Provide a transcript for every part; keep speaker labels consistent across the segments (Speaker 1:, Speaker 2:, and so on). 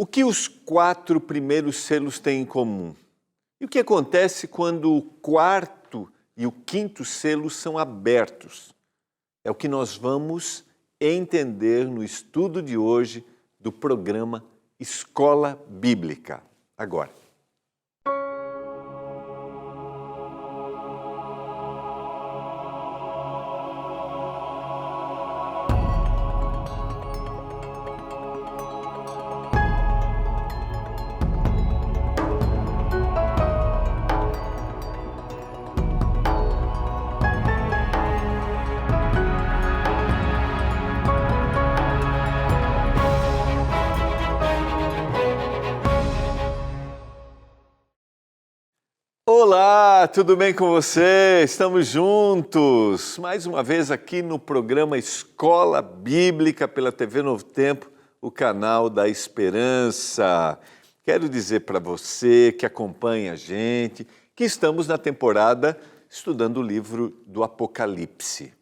Speaker 1: O que os 4 primeiros selos têm em comum? E o que acontece quando o 4º e o 5º selo são abertos? É o que nós vamos entender no estudo de hoje do programa Escola Bíblica. Agora. Olá, tudo bem com você? Estamos juntos, mais uma vez aqui no programa Escola Bíblica pela TV Novo Tempo, o canal da Esperança. Quero dizer para você que acompanha a gente que estamos na temporada estudando o livro do Apocalipse.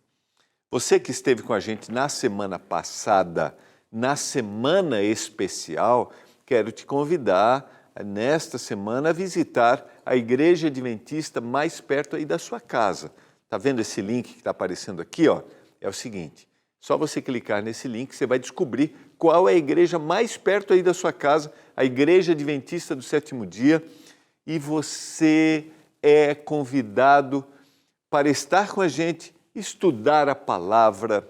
Speaker 1: Você que esteve com a gente na semana passada, na semana especial, quero te convidar nesta semana a visitar a Igreja Adventista mais perto aí da sua casa. Tá vendo esse link que está aparecendo aqui? Ó? É o seguinte, só você clicar nesse link, você vai descobrir qual é a igreja mais perto aí da sua casa, a Igreja Adventista do Sétimo Dia, e você é convidado para estar com a gente, estudar a palavra,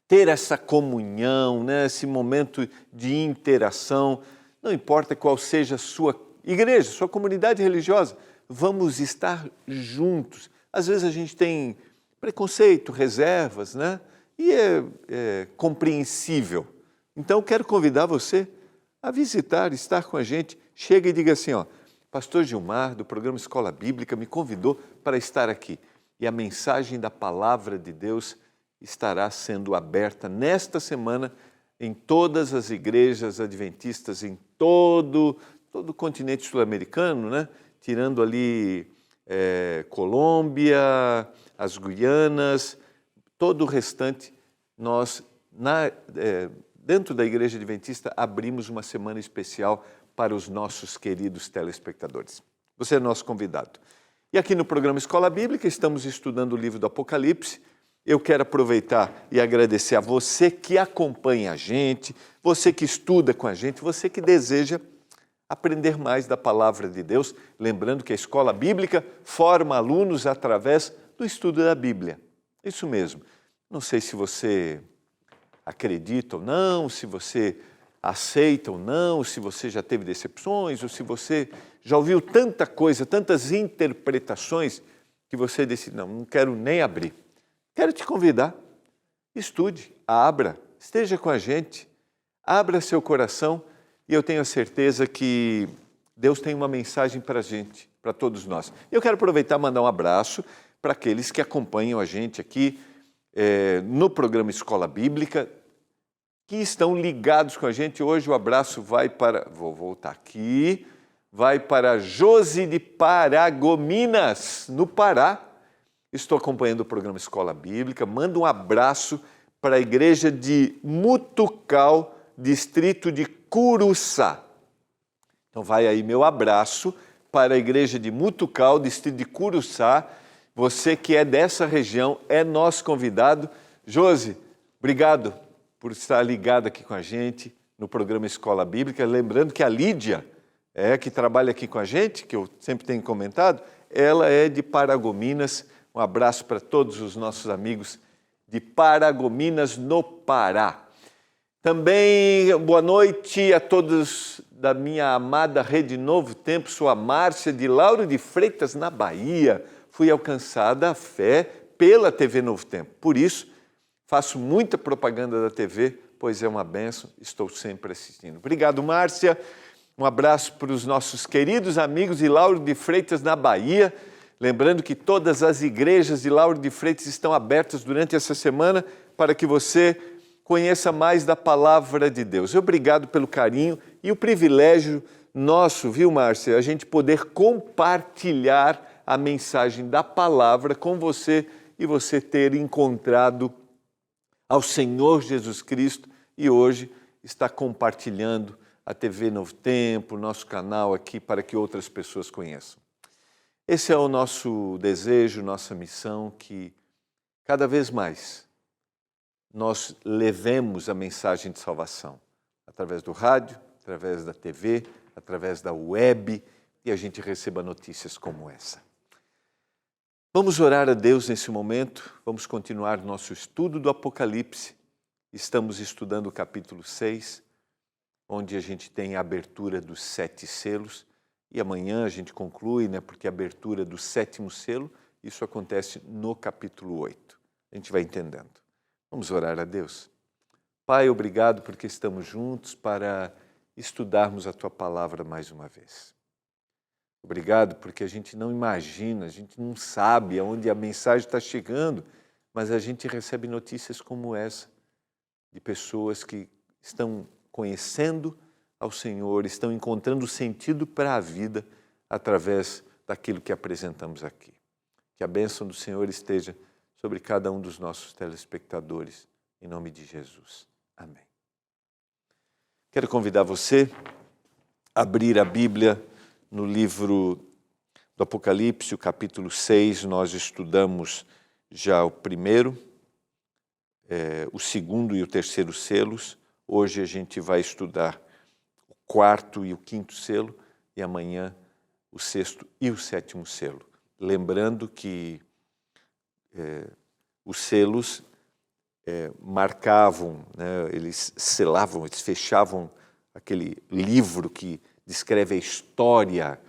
Speaker 1: ter essa comunhão, né? Esse momento de interação. Não importa qual seja a sua igreja, sua comunidade religiosa, vamos estar juntos. Às vezes a gente tem preconceito, reservas, né? E é compreensível. Então, quero convidar você a visitar, estar com a gente. Chega e diga assim, ó, Pastor Gilmar, do programa Escola Bíblica, me convidou para estar aqui. E a mensagem da Palavra de Deus estará sendo aberta nesta semana em todas as igrejas adventistas, em todo o continente sul-americano, né? Tirando ali Colômbia, as Guianas, todo o restante, nós, dentro da Igreja Adventista, abrimos uma semana especial para os nossos queridos telespectadores. Você é nosso convidado. E aqui no programa Escola Bíblica, estamos estudando o livro do Apocalipse. Eu quero aproveitar e agradecer a você que acompanha a gente, você que estuda com a gente, você que deseja aprender mais da Palavra de Deus, lembrando que a Escola Bíblica forma alunos através do estudo da Bíblia. Isso mesmo. Não sei se você acredita ou não, se você aceita ou não, se você já teve decepções, ou se você já ouviu tanta coisa, tantas interpretações, que você decide, não quero nem abrir. Quero te convidar, estude, abra, esteja com a gente, abra seu coração e eu tenho a certeza que Deus tem uma mensagem para a gente, para todos nós. Eu quero aproveitar e mandar um abraço para aqueles que acompanham a gente aqui no programa Escola Bíblica, que estão ligados com a gente. Hoje o abraço vai para, vou voltar aqui, vai para Josi de Paragominas, no Pará. Estou acompanhando o programa Escola Bíblica. Mando um abraço para a igreja de Mutucal, distrito de Curuçá. Então vai aí meu abraço para a igreja de Mutucal, distrito de Curuçá. Você que é dessa região é nosso convidado. Josi, obrigado por estar ligado aqui com a gente no programa Escola Bíblica. Lembrando que a Lídia, que trabalha aqui com a gente, que eu sempre tenho comentado, ela é de Paragominas. Um abraço para todos os nossos amigos de Paragominas, no Pará. Também boa noite a todos da minha amada Rede Novo Tempo. Sou a Márcia de Lauro de Freitas, na Bahia. Fui alcançada a fé pela TV Novo Tempo. Por isso, faço muita propaganda da TV, pois é uma bênção, estou sempre assistindo. Obrigado, Márcia. Um abraço para os nossos queridos amigos de Lauro de Freitas, na Bahia. Lembrando que todas as igrejas de Lauro de Freitas estão abertas durante essa semana para que você conheça mais da Palavra de Deus. Obrigado pelo carinho e o privilégio nosso, viu, Márcia, a gente poder compartilhar a mensagem da Palavra com você e você ter encontrado ao Senhor Jesus Cristo e hoje está compartilhando a TV Novo Tempo, nosso canal aqui, para que outras pessoas conheçam. Esse é o nosso desejo, nossa missão, que cada vez mais nós levemos a mensagem de salvação através do rádio, através da TV, através da web, e a gente receba notícias como essa. Vamos orar a Deus nesse momento, vamos continuar nosso estudo do Apocalipse. Estamos estudando o capítulo 6, onde a gente tem a abertura dos 7 selos, e amanhã a gente conclui, porque a abertura do 7º selo, isso acontece no capítulo 8. A gente vai entendendo. Vamos orar a Deus. Pai, obrigado porque estamos juntos para estudarmos a Tua palavra mais uma vez. Obrigado porque a gente não imagina, a gente não sabe aonde a mensagem está chegando, mas a gente recebe notícias como essa, de pessoas que estão conhecendo ao Senhor, estão encontrando sentido para a vida através daquilo que apresentamos aqui. Que a bênção do Senhor esteja sobre cada um dos nossos telespectadores, em nome de Jesus. Amém. Quero convidar você a abrir a Bíblia no livro do Apocalipse, o capítulo 6, nós estudamos já o primeiro, o segundo e o terceiro selos. Hoje a gente vai estudar o 4º e o 5º selo e amanhã o 6º e o 7º selo. Lembrando que os selos marcavam, eles selavam, eles fechavam aquele livro que descreve a história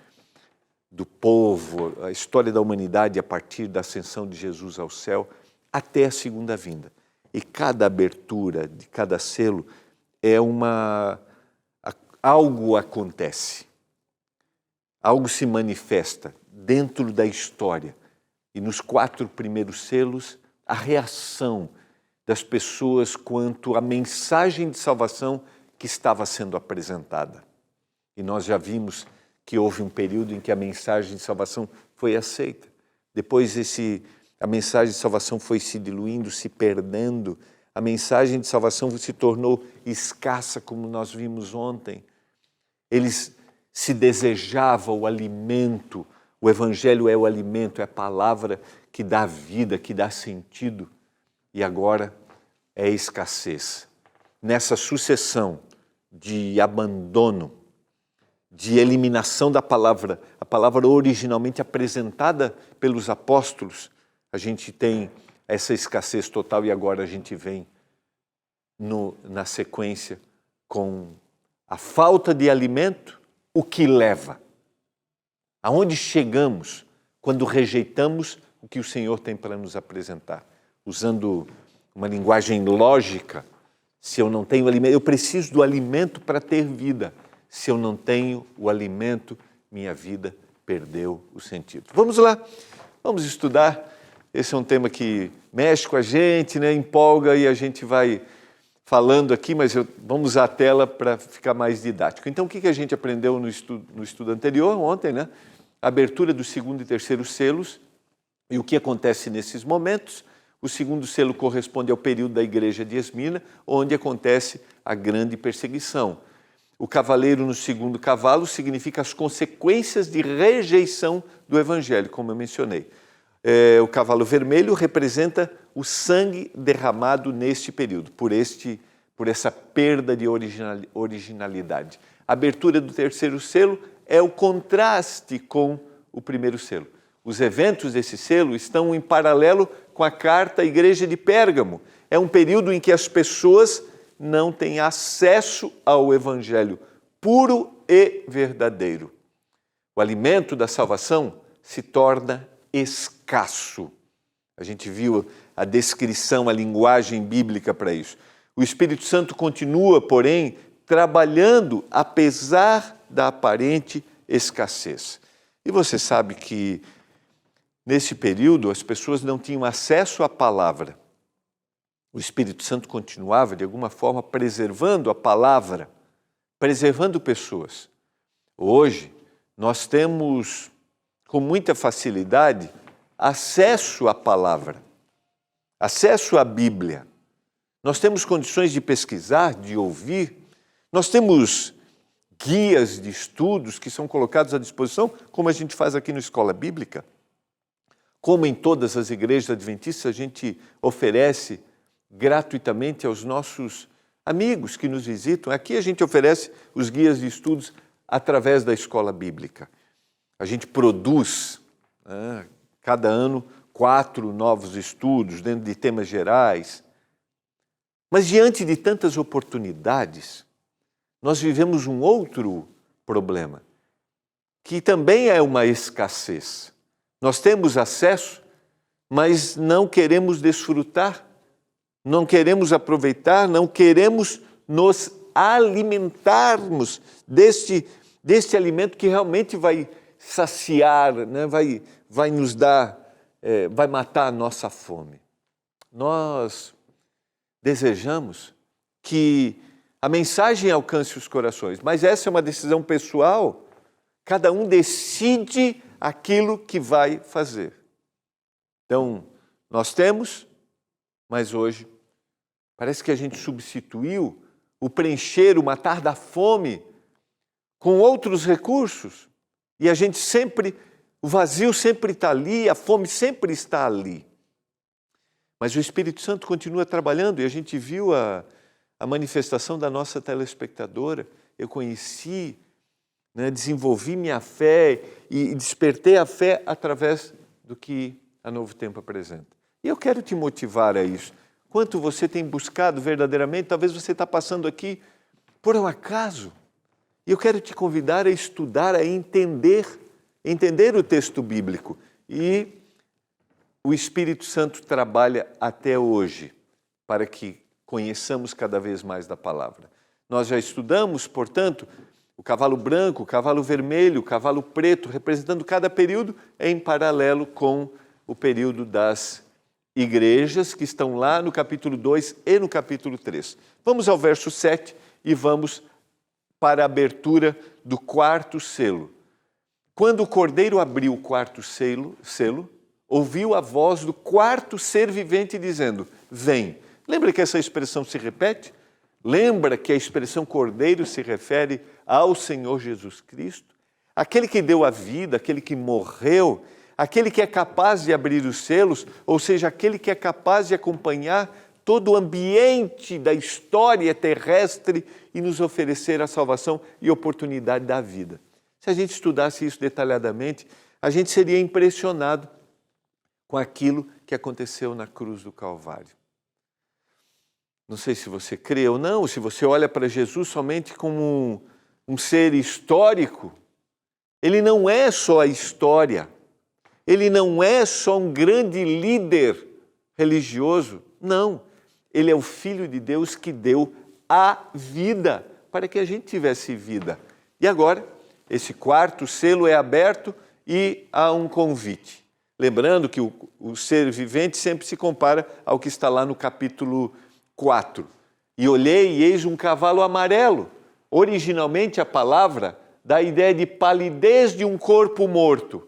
Speaker 1: do povo, a história da humanidade a partir da ascensão de Jesus ao céu até a segunda vinda. E cada abertura de cada selo algo acontece, algo se manifesta dentro da história. E nos 4 primeiros selos, a reação das pessoas quanto à mensagem de salvação que estava sendo apresentada. E nós já vimos que houve um período em que a mensagem de salvação foi aceita. Depois a mensagem de salvação foi se diluindo, se perdendo. A mensagem de salvação se tornou escassa, como nós vimos ontem. Eles se desejavam o alimento. O Evangelho é o alimento, é a palavra que dá vida, que dá sentido. E agora é escassez. Nessa sucessão de abandono, de eliminação da palavra, a palavra originalmente apresentada pelos apóstolos, a gente tem essa escassez total e agora a gente vem na sequência com a falta de alimento, o que leva. Aonde chegamos quando rejeitamos o que o Senhor tem para nos apresentar? Usando uma linguagem lógica, se eu não tenho alimento, eu preciso do alimento para ter vida. Se eu não tenho o alimento, minha vida perdeu o sentido. Vamos lá, vamos estudar. Esse é um tema que mexe com a gente, empolga e a gente vai falando aqui, mas vamos usar a tela para ficar mais didático. Então, o que a gente aprendeu no estudo anterior, ontem, A abertura do 2º e 3º selos e o que acontece nesses momentos. O 2º selo corresponde ao período da igreja de Esmirna, onde acontece a grande perseguição. O cavaleiro no 2º cavalo significa as consequências de rejeição do Evangelho, como eu mencionei. O cavalo vermelho representa o sangue derramado neste período, por essa perda de originalidade. A abertura do 3º selo é o contraste com o 1º selo. Os eventos desse selo estão em paralelo com a carta à igreja de Pérgamo. É um período em que as pessoas não têm acesso ao Evangelho puro e verdadeiro. O alimento da salvação se torna escasso. A gente viu a descrição, a linguagem bíblica para isso. O Espírito Santo continua, porém, trabalhando apesar da aparente escassez. E você sabe que nesse período as pessoas não tinham acesso à palavra. O Espírito Santo continuava, de alguma forma, preservando a palavra, preservando pessoas. Hoje, nós temos, com muita facilidade, acesso à palavra, acesso à Bíblia. Nós temos condições de pesquisar, de ouvir. Nós temos guias de estudos que são colocados à disposição, como a gente faz aqui no Escola Bíblica. Como em todas as igrejas adventistas, a gente oferece gratuitamente aos nossos amigos que nos visitam. Aqui a gente oferece os guias de estudos através da Escola Bíblica. A gente produz, cada ano, 4 novos estudos dentro de temas gerais. Mas diante de tantas oportunidades, nós vivemos um outro problema, que também é uma escassez. Nós temos acesso, mas não queremos desfrutar, não queremos aproveitar, não queremos nos alimentarmos deste alimento que realmente vai saciar, né? vai nos dar, vai matar a nossa fome. Nós desejamos que a mensagem alcance os corações, mas essa é uma decisão pessoal. Cada um decide aquilo que vai fazer. Então, nós temos, mas hoje parece que a gente substituiu o preencher, o matar da fome com outros recursos. E a gente sempre, o vazio sempre está ali, a fome sempre está ali. Mas o Espírito Santo continua trabalhando e a gente viu a manifestação da nossa telespectadora. Eu conheci, desenvolvi minha fé e despertei a fé através do que a Novo Tempo apresenta. E eu quero te motivar a isso. Quanto você tem buscado verdadeiramente, talvez você está passando aqui por um acaso. E eu quero te convidar a estudar, a entender o texto bíblico. E o Espírito Santo trabalha até hoje para que conheçamos cada vez mais da palavra. Nós já estudamos, portanto, o cavalo branco, o cavalo vermelho, o cavalo preto, representando cada período em paralelo com o período das igrejas que estão lá no capítulo 2 e no capítulo 3. Vamos ao verso 7 e vamos para a abertura do 4º selo. Quando o cordeiro abriu o 4º selo, ouviu a voz do 4º ser vivente dizendo, vem. Lembra que essa expressão se repete? Lembra que a expressão cordeiro se refere ao Senhor Jesus Cristo? Aquele que deu a vida, aquele que morreu, aquele que é capaz de abrir os selos, ou seja, aquele que é capaz de acompanhar todo o ambiente da história terrestre e nos oferecer a salvação e oportunidade da vida. Se a gente estudasse isso detalhadamente, a gente seria impressionado com aquilo que aconteceu na cruz do Calvário. Não sei se você crê ou não, se você olha para Jesus somente como um ser histórico, ele não é só a história, ele não é só um grande líder religioso, não. Ele é o Filho de Deus que deu a vida para que a gente tivesse vida. E agora, esse 4º selo é aberto e há um convite. Lembrando que o ser vivente sempre se compara ao que está lá no capítulo 4. E olhei e eis um cavalo amarelo. Originalmente a palavra dá a ideia de palidez de um corpo morto.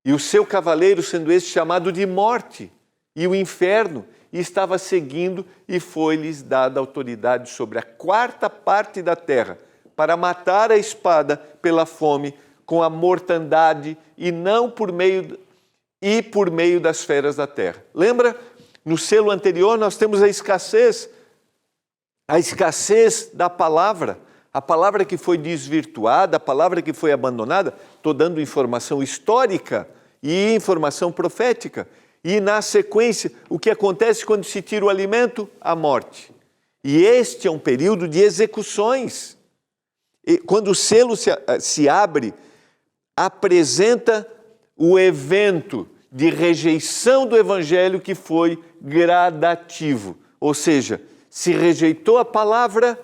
Speaker 1: E o seu cavaleiro sendo este chamado de morte e o inferno, e estava seguindo e foi-lhes dada autoridade sobre a 4ª parte da terra para matar a espada pela fome com a mortandade e não por meio das feras da terra. Lembra? No selo anterior nós temos a escassez da palavra, a palavra que foi desvirtuada, a palavra que foi abandonada. Estou dando informação histórica e informação profética. E na sequência, o que acontece quando se tira o alimento? A morte. E este é um período de execuções. E quando o selo se abre, apresenta o evento de rejeição do evangelho que foi gradativo. Ou seja, se rejeitou a palavra,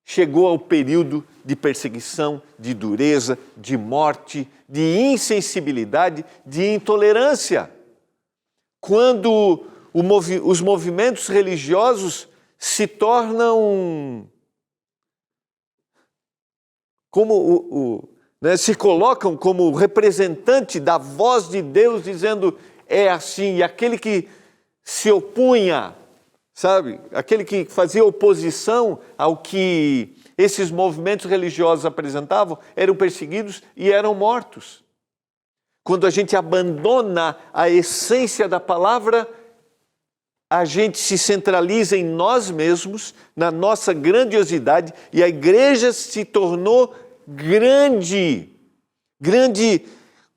Speaker 1: chegou ao período de perseguição, de dureza, de morte, de insensibilidade, de intolerância. Quando os movimentos religiosos se tornam como se colocam como representante da voz de Deus, dizendo é assim, e aquele que se opunha, sabe, aquele que fazia oposição ao que esses movimentos religiosos apresentavam eram perseguidos e eram mortos. Quando a gente abandona a essência da palavra, a gente se centraliza em nós mesmos, na nossa grandiosidade, e a igreja se tornou grande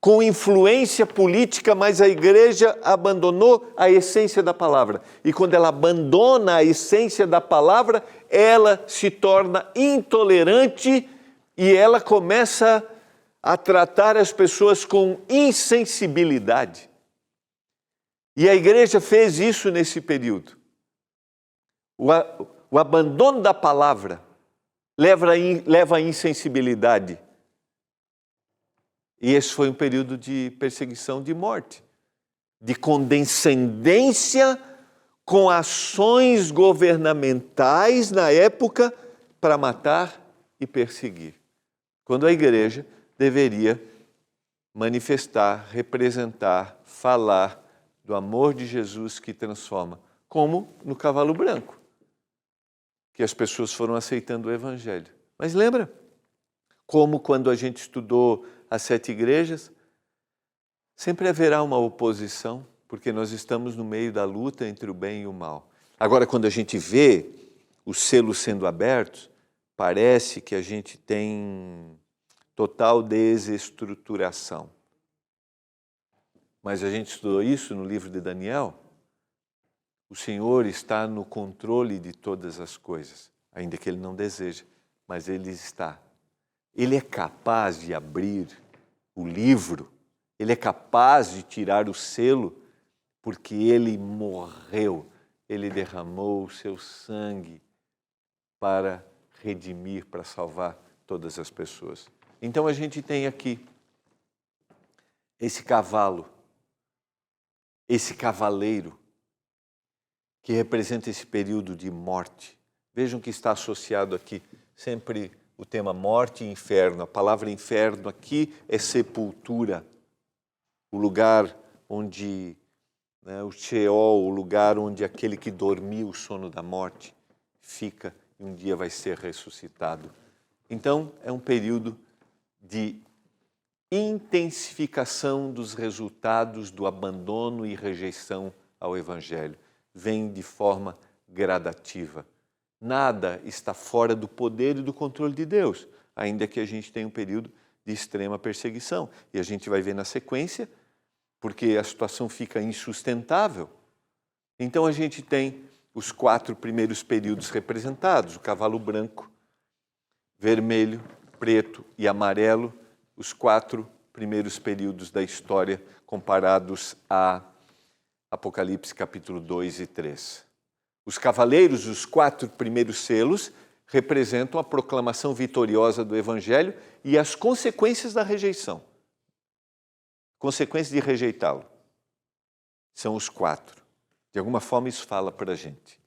Speaker 1: com influência política, mas a igreja abandonou a essência da palavra. E quando ela abandona a essência da palavra, ela se torna intolerante e ela começa a tratar as pessoas com insensibilidade. E a igreja fez isso nesse período. O abandono da palavra leva à insensibilidade. E esse foi um período de perseguição, de morte, de condescendência com ações governamentais na época para matar e perseguir. Quando a igreja deveria manifestar, representar, falar do amor de Jesus que transforma, como no cavalo branco, que as pessoas foram aceitando o evangelho. Mas lembra? Como quando a gente estudou as 7 igrejas, sempre haverá uma oposição, porque nós estamos no meio da luta entre o bem e o mal. Agora, quando a gente vê os selos sendo abertos, parece que a gente tem total desestruturação. Mas a gente estudou isso no livro de Daniel. O Senhor está no controle de todas as coisas, ainda que Ele não deseje, mas Ele está. Ele é capaz de abrir o livro, Ele é capaz de tirar o selo, porque Ele morreu, Ele derramou o seu sangue para redimir, para salvar todas as pessoas. Então a gente tem aqui esse cavalo, esse cavaleiro, que representa esse período de morte. Vejam que está associado aqui sempre o tema morte e inferno. A palavra inferno aqui é sepultura, o lugar onde, o Sheol, o lugar onde aquele que dormiu o sono da morte fica e um dia vai ser ressuscitado. Então, é um período de intensificação dos resultados do abandono e rejeição ao Evangelho. Vem de forma gradativa. Nada está fora do poder e do controle de Deus, ainda que a gente tenha um período de extrema perseguição. E a gente vai ver na sequência, porque a situação fica insustentável. Então a gente tem os 4 primeiros períodos representados, o cavalo branco, vermelho, preto e amarelo, os 4 primeiros períodos da história comparados a Apocalipse capítulo 2 e 3. Os cavaleiros, os 4 primeiros selos, representam a proclamação vitoriosa do Evangelho e as consequências da rejeição. Consequências de rejeitá-lo. São os 4. De alguma forma isso fala para a gente.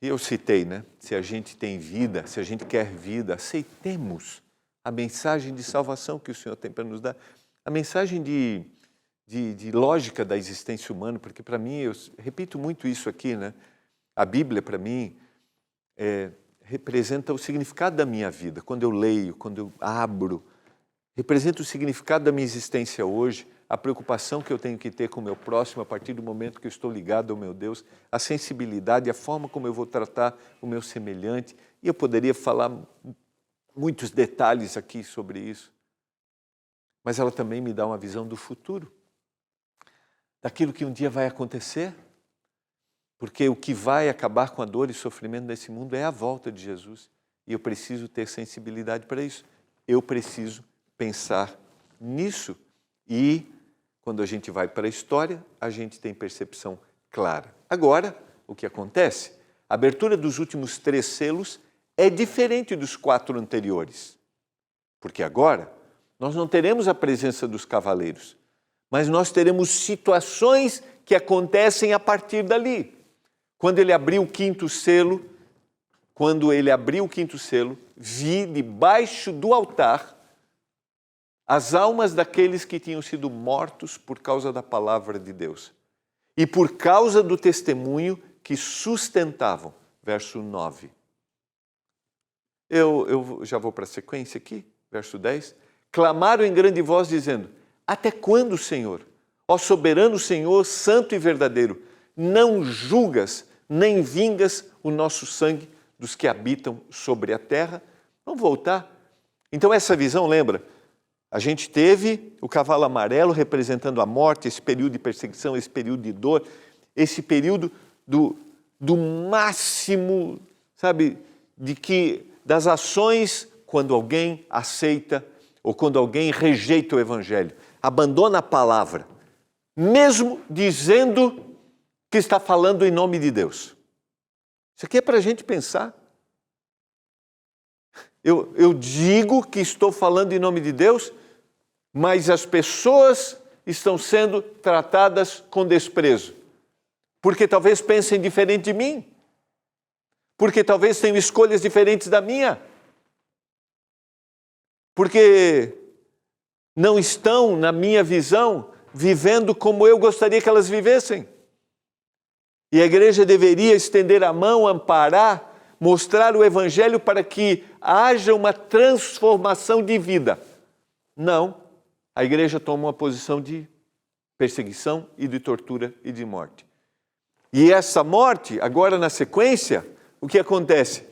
Speaker 1: E eu citei, Se a gente tem vida, se a gente quer vida, aceitemos a mensagem de salvação que o Senhor tem para nos dar. A mensagem de lógica da existência humana, porque para mim, eu repito muito isso aqui, A Bíblia, para mim, representa o significado da minha vida. Quando eu leio, quando eu abro, representa o significado da minha existência hoje, a preocupação que eu tenho que ter com o meu próximo a partir do momento que eu estou ligado ao meu Deus, a sensibilidade, a forma como eu vou tratar o meu semelhante. E eu poderia falar muitos detalhes aqui sobre isso. Mas ela também me dá uma visão do futuro, daquilo que um dia vai acontecer, porque o que vai acabar com a dor e sofrimento desse mundo é a volta de Jesus. E eu preciso ter sensibilidade para isso. Eu preciso pensar nisso. E quando a gente vai para a história, a gente tem percepção clara. Agora, o que acontece? A abertura dos últimos 3 selos é diferente dos 4 anteriores. Porque agora, nós não teremos a presença dos cavaleiros, mas nós teremos situações que acontecem a partir dali. Quando ele abriu o 5º selo, vi debaixo do altar as almas daqueles que tinham sido mortos por causa da palavra de Deus e por causa do testemunho que sustentavam. Verso 9. eu já vou para a sequência aqui, verso 10. Clamaram em grande voz, dizendo: até quando, Senhor? Ó soberano Senhor, santo e verdadeiro, não julgas nem vingas o nosso sangue dos que habitam sobre a terra? Vamos voltar. Então essa visão, lembra? A gente teve o cavalo amarelo representando a morte, esse período de perseguição, esse período de dor, esse período do máximo, sabe, das ações quando alguém aceita ou quando alguém rejeita o Evangelho, abandona a palavra, mesmo dizendo que está falando em nome de Deus. Isso aqui é para a gente pensar. Eu digo que estou falando em nome de Deus, mas as pessoas estão sendo tratadas com desprezo, porque talvez pensem diferente de mim, porque talvez tenham escolhas diferentes da minha, porque não estão, na minha visão, vivendo como eu gostaria que elas vivessem. E a igreja deveria estender a mão, amparar, mostrar o Evangelho para que haja uma transformação de vida. Não, a igreja toma uma posição de perseguição e de tortura e de morte. E essa morte, agora na sequência, o que acontece?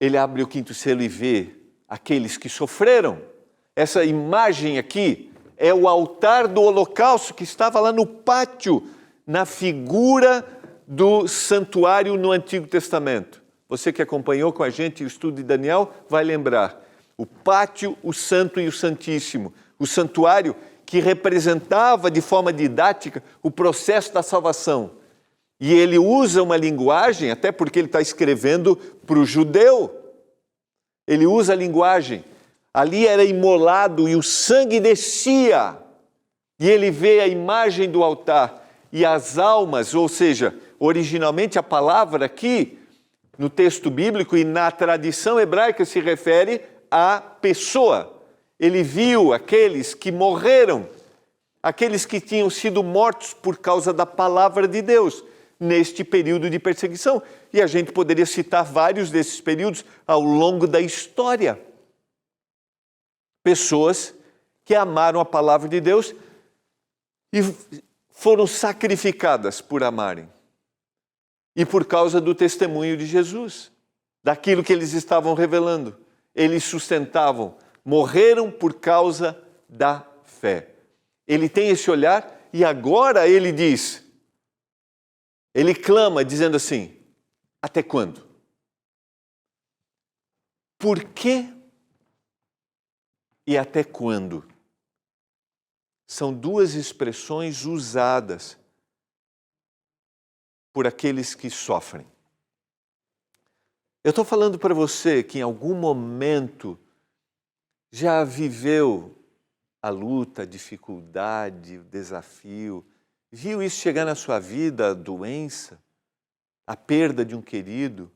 Speaker 1: Ele abre o quinto selo e vê aqueles que sofreram. Essa imagem aqui é o altar do holocausto que estava lá no pátio, na figura do santuário no Antigo Testamento. Você que acompanhou com a gente o estudo de Daniel vai lembrar. O pátio, o santo e o santíssimo. O santuário que representava de forma didática o processo da salvação. E ele usa uma linguagem, até porque ele está escrevendo para o judeu. Ele usa a linguagem. Ali era imolado e o sangue descia. E ele vê a imagem do altar. E as almas, ou seja, originalmente a palavra aqui, no texto bíblico e na tradição hebraica se refere à pessoa. Ele viu aqueles que morreram, aqueles que tinham sido mortos por causa da palavra de Deus, neste período de perseguição. E a gente poderia citar vários desses períodos ao longo da história. Pessoas que amaram a palavra de Deus e foram sacrificadas por amarem. E por causa do testemunho de Jesus, daquilo que eles estavam revelando. Eles sustentavam, morreram por causa da fé. Ele tem esse olhar e agora ele diz, ele clama dizendo assim, até quando? Por quê e até quando? São duas expressões usadas por aqueles que sofrem. Eu estou falando para você que em algum momento já viveu a luta, a dificuldade, o desafio, viu isso chegar na sua vida, a doença, a perda de um querido,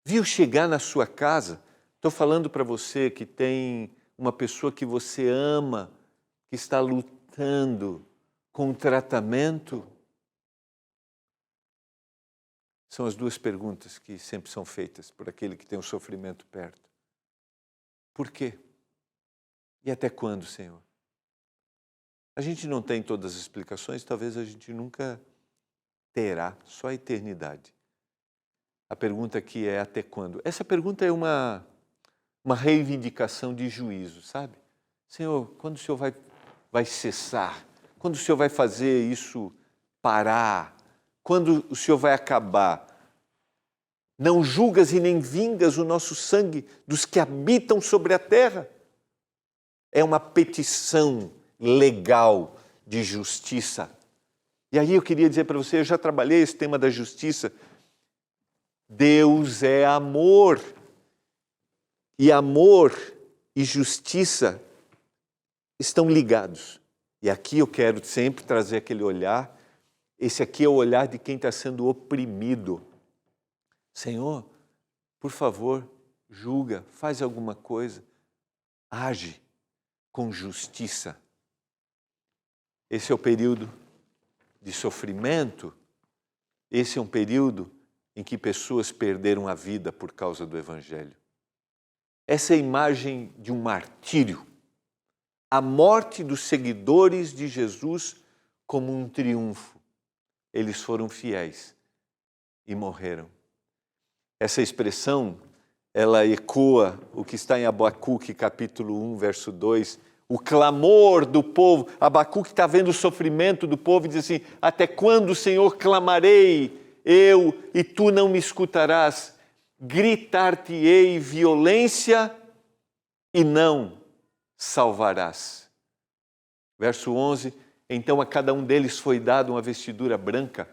Speaker 1: viu chegar na sua casa. Estou falando para você que tem uma pessoa que você ama, que está lutando com o tratamento. São as duas perguntas que sempre são feitas por aquele que tem o sofrimento perto. Por quê? E até quando, Senhor? A gente não tem todas as explicações, talvez a gente nunca terá, só a eternidade. A pergunta aqui é até quando? Essa pergunta é uma reivindicação de juízo, sabe? Senhor, quando o Senhor vai cessar? Quando o Senhor vai fazer isso parar? Quando o Senhor vai acabar? Não julgas e nem vingas o nosso sangue dos que habitam sobre a terra? É uma petição legal de justiça. E aí eu queria dizer para você, eu já trabalhei esse tema da justiça. Deus é amor. E amor e justiça estão ligados. E aqui eu quero sempre trazer aquele olhar. Esse aqui é o olhar de quem está sendo oprimido. Senhor, por favor, julga, faz alguma coisa, age com justiça. Esse é o período de sofrimento, esse é um período em que pessoas perderam a vida por causa do Evangelho. Essa é a imagem de um martírio. A morte dos seguidores de Jesus como um triunfo. Eles foram fiéis e morreram. Essa expressão, ela ecoa o que está em Abacuque, capítulo 1, verso 2, o clamor do povo. Abacuque está vendo o sofrimento do povo e diz assim: até quando, Senhor, clamarei eu e tu não me escutarás? Gritar-te-ei violência e não salvarás. Verso 11, então a cada um deles foi dado uma vestidura branca.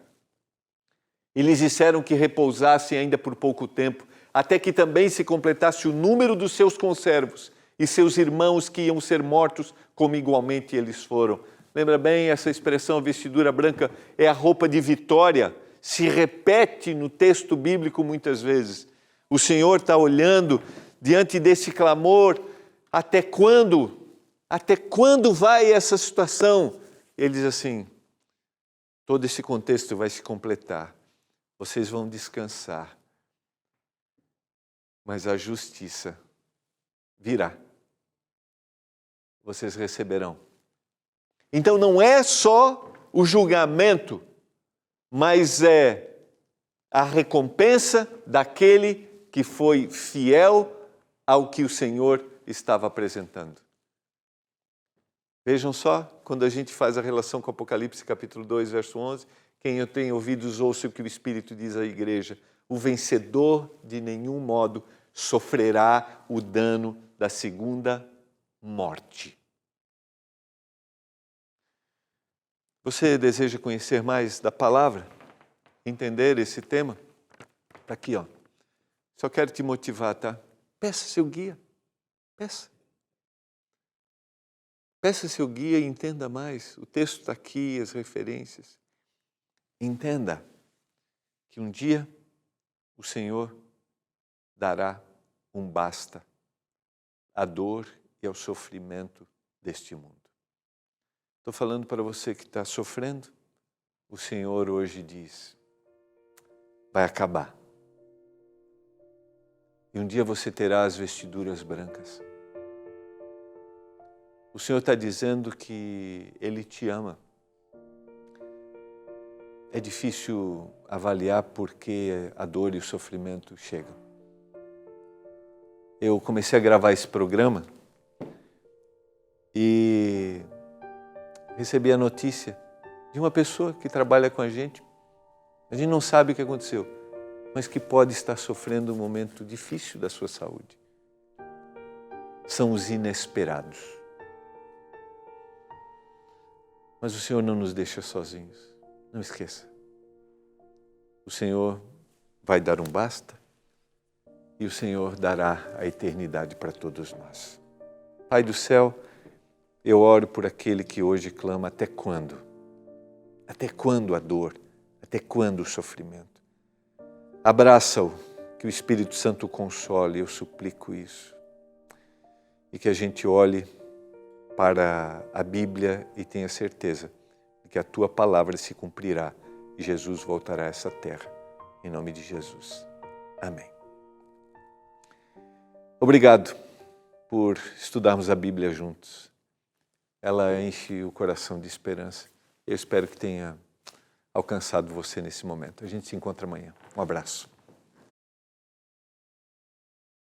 Speaker 1: E lhes disseram que repousassem ainda por pouco tempo, até que também se completasse o número dos seus conservos e seus irmãos que iam ser mortos, como igualmente eles foram. Lembra bem, essa expressão, vestidura branca, é a roupa de vitória, se repete no texto bíblico muitas vezes. O Senhor está olhando diante desse clamor, até quando? Até quando vai essa situação? Ele diz assim, todo esse contexto vai se completar, vocês vão descansar, mas a justiça virá. Vocês receberão. Então não é só o julgamento, mas é a recompensa daquele que foi fiel ao que o Senhor estava apresentando. Vejam só, quando a gente faz a relação com Apocalipse capítulo 2, verso 11, quem eu tenho ouvidos ouça o que o Espírito diz à igreja. O vencedor de nenhum modo sofrerá o dano da segunda morte. Você deseja conhecer mais da palavra? Entender esse tema? Está aqui, ó. Só quero te motivar, tá? Peça seu guia. Peça. Peça seu guia e entenda mais. O texto está aqui, as referências. Entenda que um dia o Senhor dará um basta à dor e ao sofrimento deste mundo. Estou falando para você que está sofrendo, o Senhor hoje diz, vai acabar. E um dia você terá as vestiduras brancas. O Senhor está dizendo que Ele te ama. É difícil avaliar porque a dor e o sofrimento chegam. Eu comecei a gravar esse programa e recebi a notícia de uma pessoa que trabalha com a gente. A gente não sabe o que aconteceu, mas que pode estar sofrendo um momento difícil da sua saúde. São os inesperados. Mas o Senhor não nos deixa sozinhos. Não esqueça. O Senhor vai dar um basta e o Senhor dará a eternidade para todos nós. Pai do céu, eu oro por aquele que hoje clama, até quando? Até quando a dor? Até quando o sofrimento? Abraça-o, que o Espírito Santo o console, eu suplico isso. E que a gente olhe para a Bíblia e tenha certeza de que a tua palavra se cumprirá e Jesus voltará a essa terra. Em nome de Jesus. Amém. Obrigado por estudarmos a Bíblia juntos. Ela enche o coração de esperança. Eu espero que tenha alcançado você nesse momento. A gente se encontra amanhã. Um abraço.